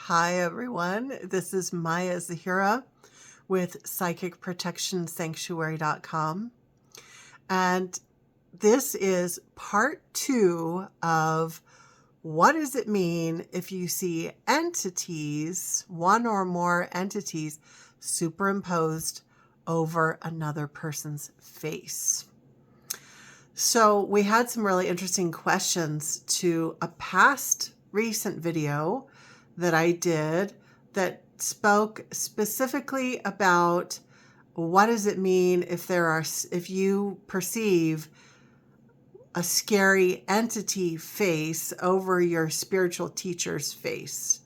Hi, everyone. This is Maya Zahira with PsychicProtectionSanctuary.com. And this is part 2 of what does it mean if you see entities, one or more entities, superimposed over another person's face. So we had some really interesting questions to a past recent video that I did that spoke specifically about what does it mean if you perceive a scary entity face over your spiritual teacher's face.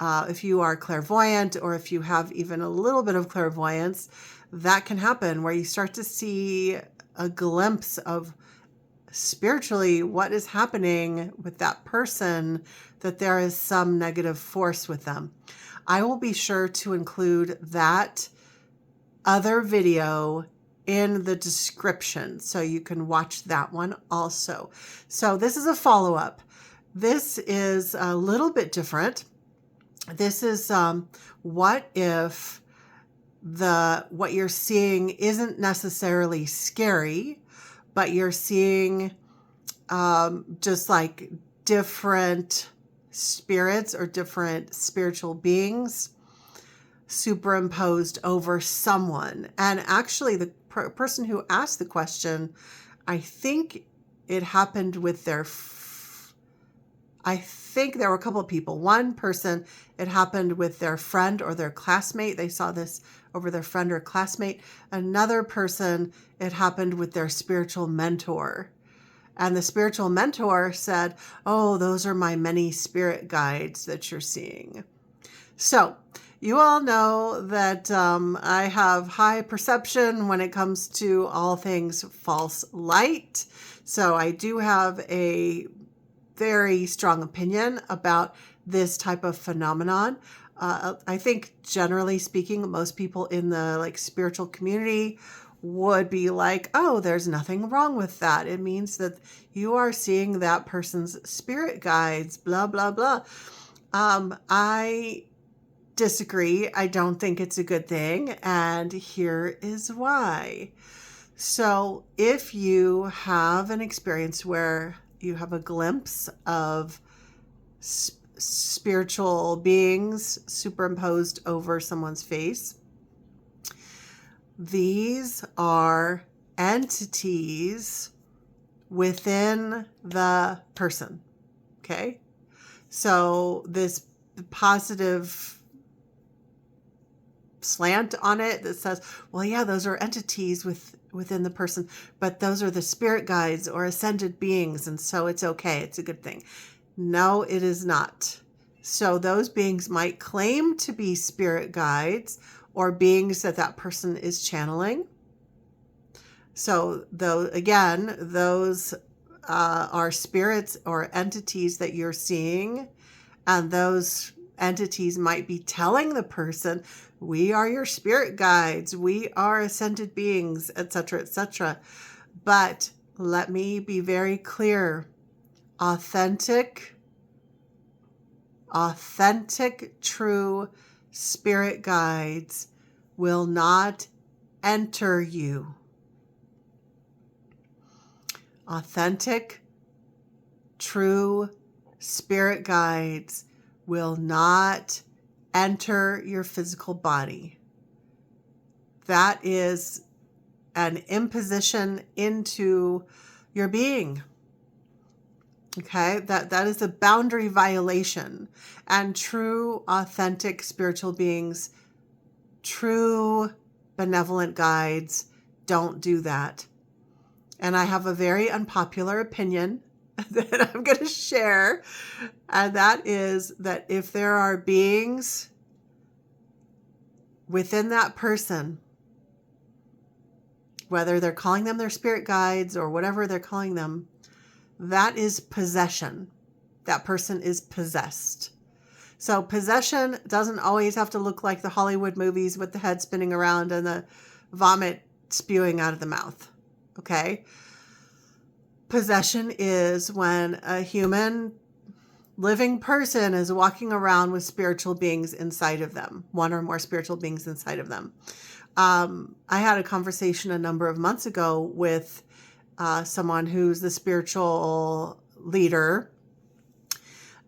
If you are clairvoyant, or if you have even a little bit of clairvoyance, that can happen where you start to see a glimpse of spiritually what is happening with that person, that there is some negative force with them. I will be sure to include that other video in the description so you can watch that one also. So this is a follow-up. This is a little bit different. This is what if what you're seeing isn't necessarily scary, but you're seeing just like different spirits or different spiritual beings superimposed over someone. And actually, the person who asked the question, I think it happened with I think there were a couple of people. One person, it happened with their friend or their classmate. They saw this over their friend or classmate. Another person, it happened with their spiritual mentor. And the spiritual mentor said, oh, those are my many spirit guides that you're seeing. So you all know that I have high perception when it comes to all things false light. So I do have a very strong opinion about this type of phenomenon. I think generally speaking, most people in the spiritual community would be like, oh, there's nothing wrong with that. It means that you are seeing that person's spirit guides, blah, blah, blah. I disagree. I don't think it's a good thing. And here is why. So if you have an experience where you have a glimpse of spiritual beings superimposed over someone's face, these are entities within the person, okay? So this positive slant on it that says, well, yeah, those are entities within the person, but those are the spirit guides or ascended beings, and so it's okay, it's a good thing. No, it is not. So those beings might claim to be spirit guides or beings that person is channeling. So those are spirits or entities that you're seeing, and those entities might be telling the person, we are your spirit guides, we are ascended beings, etc., etc. But let me be very clear. Authentic, true spirit guides will not enter you. Authentic, true spirit guides will not enter your physical body. That is an imposition into your being. Okay, that is a boundary violation. And true, authentic spiritual beings, true benevolent guides don't do that. And I have a very unpopular opinion that I'm going to share. And that is that if there are beings within that person, whether they're calling them their spirit guides or whatever they're calling them, that is possession. That person is possessed. So possession doesn't always have to look like the Hollywood movies with the head spinning around and the vomit spewing out of the mouth. Okay? Possession is when a human living person is walking around with spiritual beings inside of them, one or more spiritual beings inside of them. I had a conversation a number of months ago with someone who's the spiritual leader,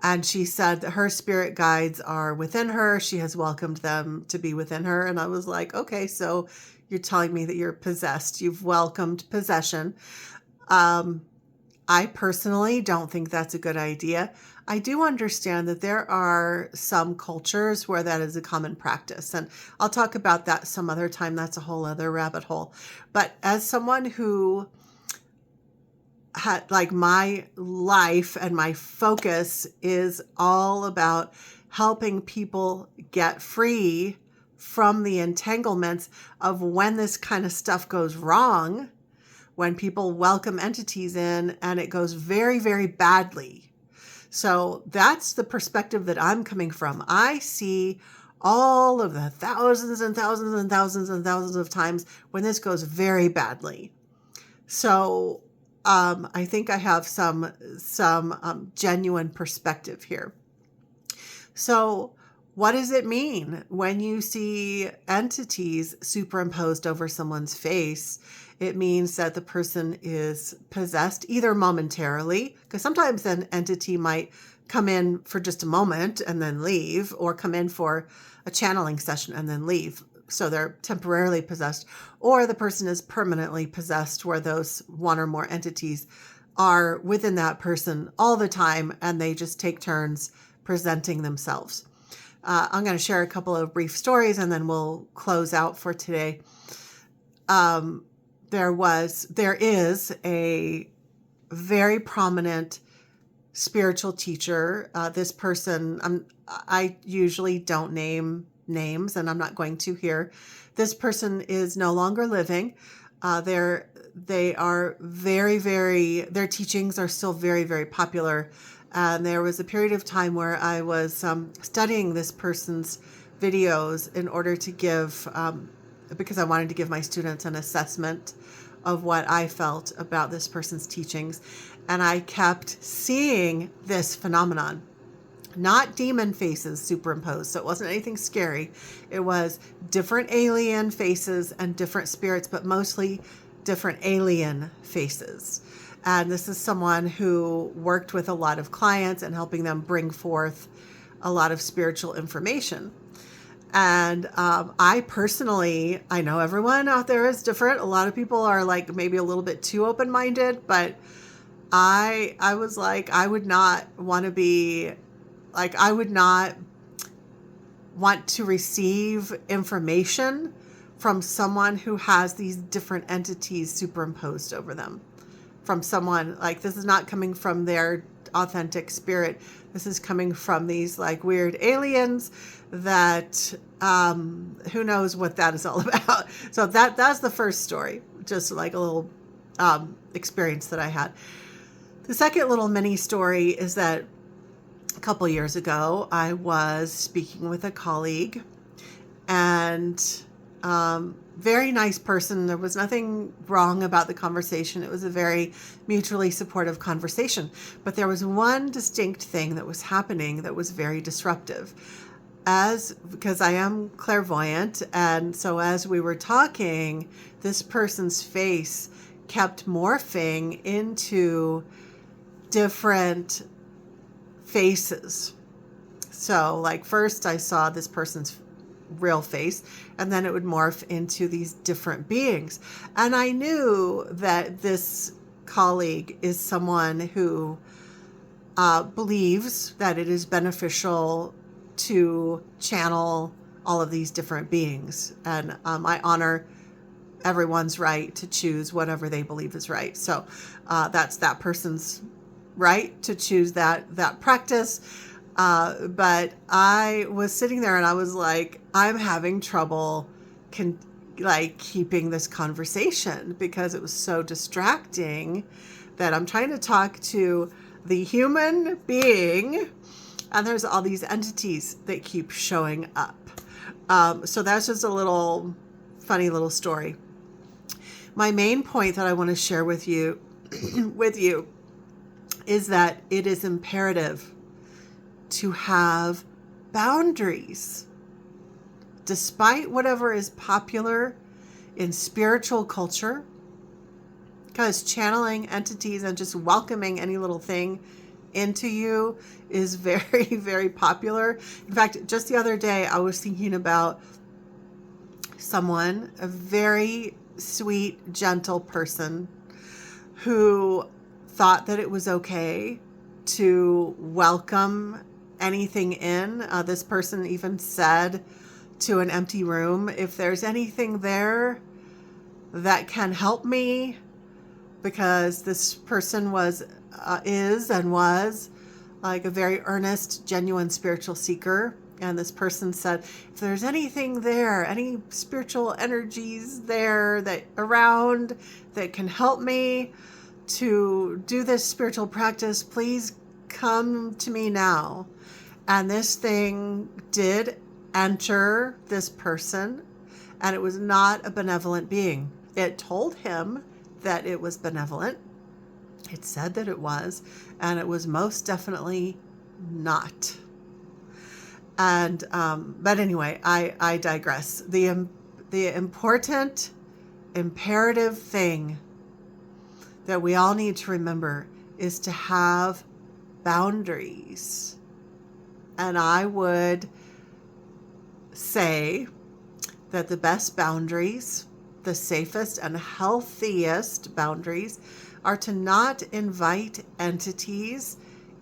and she said that her spirit guides are within her. She has welcomed them to be within her. And I was like, okay, so you're telling me that you're possessed. You've welcomed possession. I personally don't think that's a good idea. I do understand that there are some cultures where that is a common practice, and I'll talk about that some other time. That's a whole other rabbit hole. But as someone who had, like, my life and my focus is all about helping people get free from the entanglements of when this kind of stuff goes wrong, when people welcome entities in and it goes very, very badly. So that's the perspective that I'm coming from. I see all of the thousands and thousands and thousands and thousands of times when this goes very badly. So I think I have some genuine perspective here. So what does it mean when you see entities superimposed over someone's face? It means that the person is possessed either momentarily, because sometimes an entity might come in for just a moment and then leave, or come in for a channeling session and then leave. So they're temporarily possessed, or the person is permanently possessed, where those one or more entities are within that person all the time and they just take turns presenting themselves. I'm going to share a couple of brief stories and then we'll close out for today. There is a very prominent spiritual teacher. This person, I usually don't name names, and I'm not going to here. This person is no longer living. They are their teachings are still very, very popular. And there was a period of time where I was studying this person's videos in order to give, because I wanted to give my students an assessment of what I felt about this person's teachings. And I kept seeing this phenomenon, not demon faces superimposed. So it wasn't anything scary. It was different alien faces and different spirits, but mostly different alien faces. And this is someone who worked with a lot of clients and helping them bring forth a lot of spiritual information. And I personally, I know everyone out there is different. A lot of people are like maybe a little bit too open-minded, but I was like, I would not want to receive information from someone who has these different entities superimposed over them. From someone, like, this is not coming from their authentic spirit. This is coming from these like weird aliens that who knows what that is all about. So that's the first story, just like a little experience that I had. The second little mini story is that a couple years ago, I was speaking with a colleague, and very nice person. There was nothing wrong about the conversation. It was a very mutually supportive conversation. But there was one distinct thing that was happening that was very disruptive. Because I am clairvoyant, and so as we were talking, this person's face kept morphing into different faces. So like first I saw this person's real face, and then it would morph into these different beings. And I knew that this colleague is someone who believes that it is beneficial to channel all of these different beings. And I honor everyone's right to choose whatever they believe is right. So that's that person's right to choose that practice. But I was sitting there and I was like, I'm having trouble keeping this conversation because it was so distracting that I'm trying to talk to the human being and there's all these entities that keep showing up. So that's just a little funny little story. My main point that I want to share with you is that it is imperative to have boundaries. Despite whatever is popular in spiritual culture, because channeling entities and just welcoming any little thing into you is very, very popular. In fact, just the other day, I was thinking about someone, a very sweet, gentle person who thought that it was okay to welcome anything in. This person even said to an empty room, if there's anything there that can help me, because this person is like a very earnest, genuine spiritual seeker. And this person said, if there's anything there, any spiritual energies there that around that can help me to do this spiritual practice, please come to me now. And this thing did enter this person, and it was not a benevolent being. It told him that it was benevolent. It said that it was, and it was most definitely not. And but anyway, I digress. The important, imperative thing that we all need to remember is to have boundaries. And I would say that the best boundaries, the safest and healthiest boundaries, are to not invite entities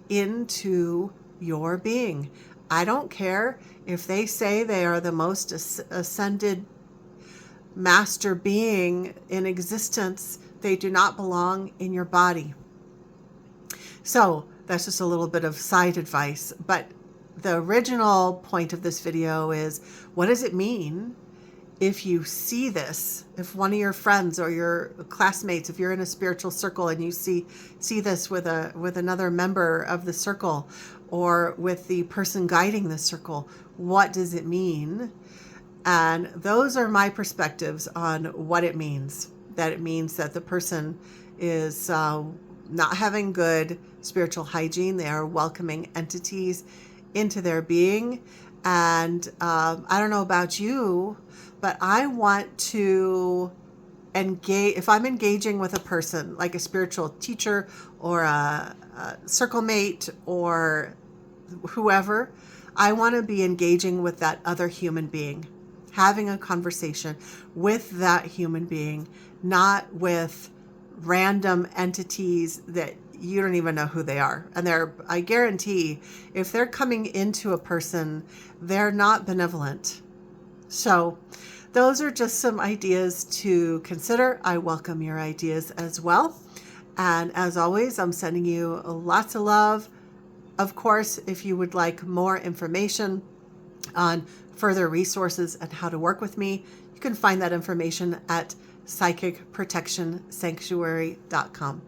into your being. I don't care if they say they are the most ascended master being in existence. They do not belong in your body. So that's just a little bit of side advice. But the original point of this video is, what does it mean if you see this? If one of your friends or your classmates, if you're in a spiritual circle and you see this with another member of the circle, or with the person guiding the circle, what does it mean? And those are my perspectives on what it means. That it means that the person is not having good spiritual hygiene. They are welcoming entities into their being. And I don't know about you, but I want to engage. If I'm engaging with a person, like a spiritual teacher or a circle mate or whoever, I want to be engaging with that other human being, having a conversation with that human being, not with random entities that you don't even know who they are. And I guarantee, if they're coming into a person, they're not benevolent. So those are just some ideas to consider. I welcome your ideas as well. And as always, I'm sending you lots of love. Of course, if you would like more information on further resources and how to work with me, you can find that information at psychicprotectionsanctuary.com.